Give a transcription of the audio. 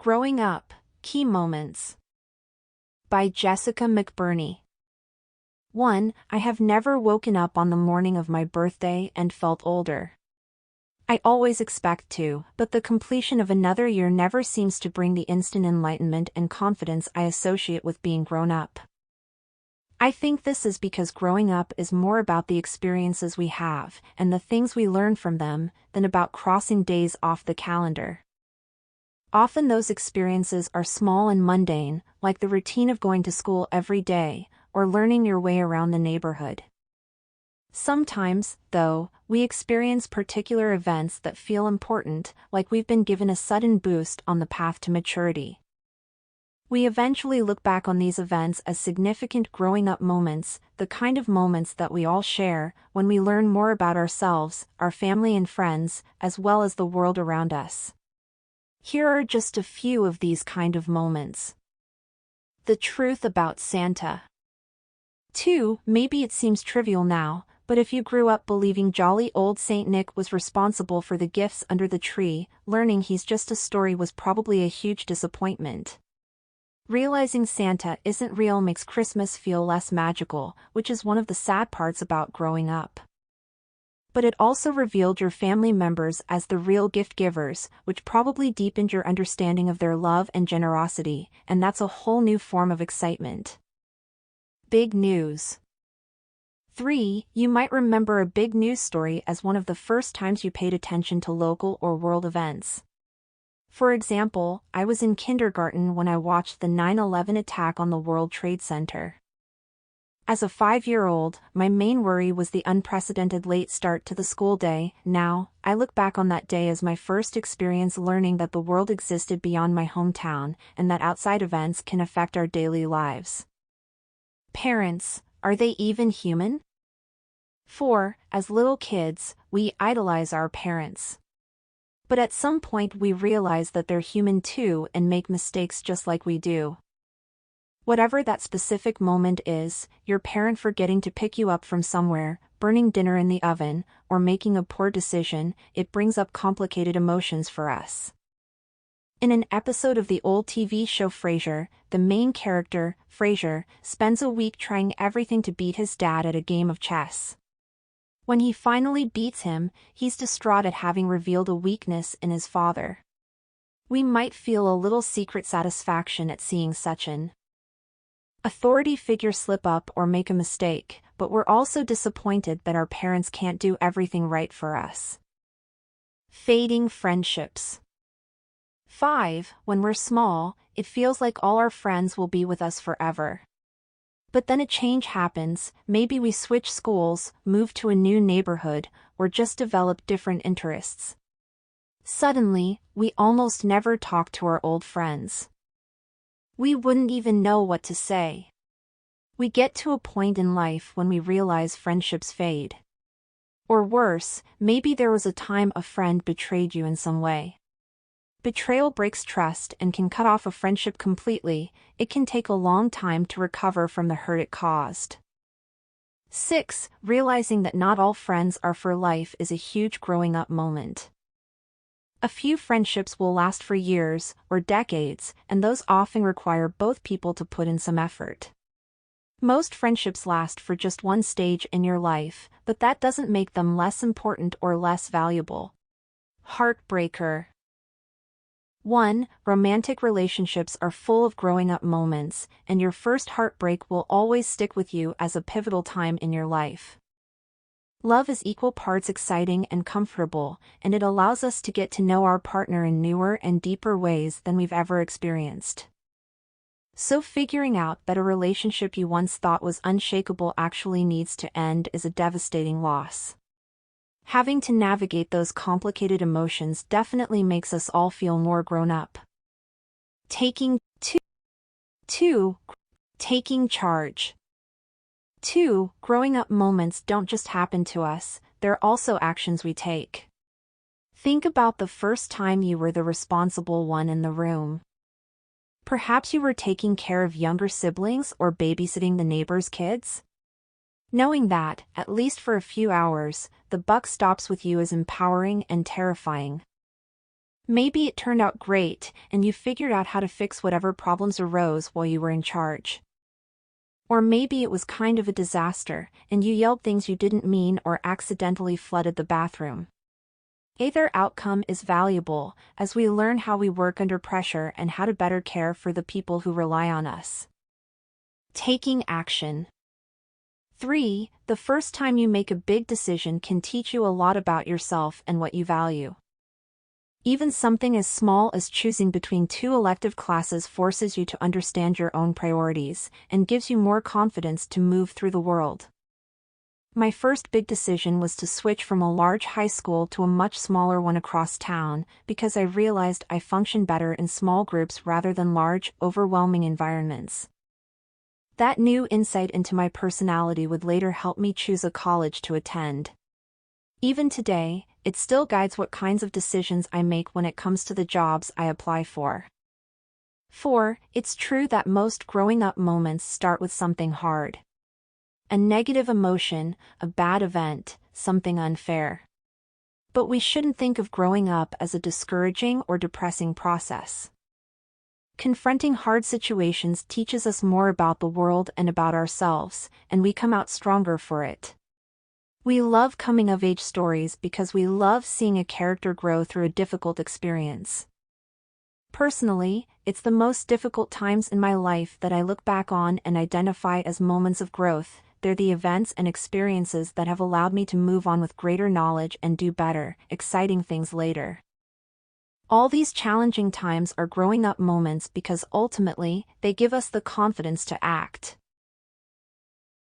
Growing Up, Key Moments by Jessica McBirney. 1. I have never woken up on the morning of my birthday and felt older. I always expect to, but the completion of another year never seems to bring the instant enlightenment and confidence I associate with being grown up. I think this is because growing up is more about the experiences we have and the things we learn from them than about crossing days off the calendar. Often those experiences are small and mundane, like the routine of going to school every day, or learning your way around the neighborhood. Sometimes, though, we experience particular events that feel important, like we've been given a sudden boost on the path to maturity. We eventually look back on these events as significant growing-up moments, the kind of moments that we all share, when we learn more about ourselves, our family and friends, as well as the world around us. Here are just a few of these kind of moments. The truth about Santa. 2. Maybe it seems trivial now, but if you grew up believing jolly old Saint Nick was responsible for the gifts under the tree, learning he's just a story was probably a huge disappointment. Realizing Santa isn't real makes Christmas feel less magical, which is one of the sad parts about growing up. But it also revealed your family members as the real gift givers, which probably deepened your understanding of their love and generosity, and that's a whole new form of excitement. Big news. 3. You might remember a big news story as one of the first times you paid attention to local or world events. For example, I was in kindergarten when I watched the 9/11 attack on the World Trade Center. As a 5-year-old, my main worry was the unprecedented late start to the school day. Now, I look back on that day as my first experience learning that the world existed beyond my hometown, and that outside events can affect our daily lives. Parents, are they even human? 4. As little kids, we idolize our parents. But at some point we realize that they're human too and make mistakes just like we do. Whatever that specific moment is, your parent forgetting to pick you up from somewhere, burning dinner in the oven, or making a poor decision, it brings up complicated emotions for us. In an episode of the old TV show Frasier, the main character, Frasier, spends a week trying everything to beat his dad at a game of chess. When he finally beats him, he's distraught at having revealed a weakness in his father. We might feel a little secret satisfaction at seeing such an authority figure slip up or make a mistake, but we're also disappointed that our parents can't do everything right for us. Fading friendships. 5. When we're small, it feels like all our friends will be with us forever. But then a change happens, maybe we switch schools, move to a new neighborhood, or just develop different interests. Suddenly, we almost never talk to our old friends. We wouldn't even know what to say. We get to a point in life when we realize friendships fade. Or worse, maybe there was a time a friend betrayed you in some way. Betrayal breaks trust and can cut off a friendship completely. It can take a long time to recover from the hurt it caused. 6. Realizing that not all friends are for life is a huge growing up moment. A few friendships will last for years or decades, and those often require both people to put in some effort. Most friendships last for just one stage in your life, but that doesn't make them less important or less valuable. Heartbreaker. 1. Romantic relationships are full of growing up moments, and your first heartbreak will always stick with you as a pivotal time in your life. Love is equal parts exciting and comfortable, and it allows us to get to know our partner in newer and deeper ways than we've ever experienced. So figuring out that a relationship you once thought was unshakable actually needs to end is a devastating loss. Having to navigate those complicated emotions definitely makes us all feel more grown up. Taking 2. Taking charge. 2. Growing up moments don't just happen to us, they're also actions we take. Think about the first time you were the responsible one in the room. Perhaps you were taking care of younger siblings or babysitting the neighbor's kids? Knowing that, at least for a few hours, the buck stops with you is empowering and terrifying. Maybe it turned out great, and you figured out how to fix whatever problems arose while you were in charge. Or maybe it was kind of a disaster, and you yelled things you didn't mean or accidentally flooded the bathroom. Either outcome is valuable, as we learn how we work under pressure and how to better care for the people who rely on us. Taking action. 3. The first time you make a big decision can teach you a lot about yourself and what you value. Even something as small as choosing between 2 elective classes forces you to understand your own priorities and gives you more confidence to move through the world. My first big decision was to switch from a large high school to a much smaller one across town because I realized I function better in small groups rather than large, overwhelming environments. That new insight into my personality would later help me choose a college to attend. Even today, it still guides what kinds of decisions I make when it comes to the jobs I apply for. 4. It's true that most growing up moments start with something hard. A negative emotion, a bad event, something unfair. But we shouldn't think of growing up as a discouraging or depressing process. Confronting hard situations teaches us more about the world and about ourselves, and we come out stronger for it. We love coming-of-age stories because we love seeing a character grow through a difficult experience. Personally, it's the most difficult times in my life that I look back on and identify as moments of growth. They're the events and experiences that have allowed me to move on with greater knowledge and do better, exciting things later. All these challenging times are growing up moments because ultimately, they give us the confidence to act.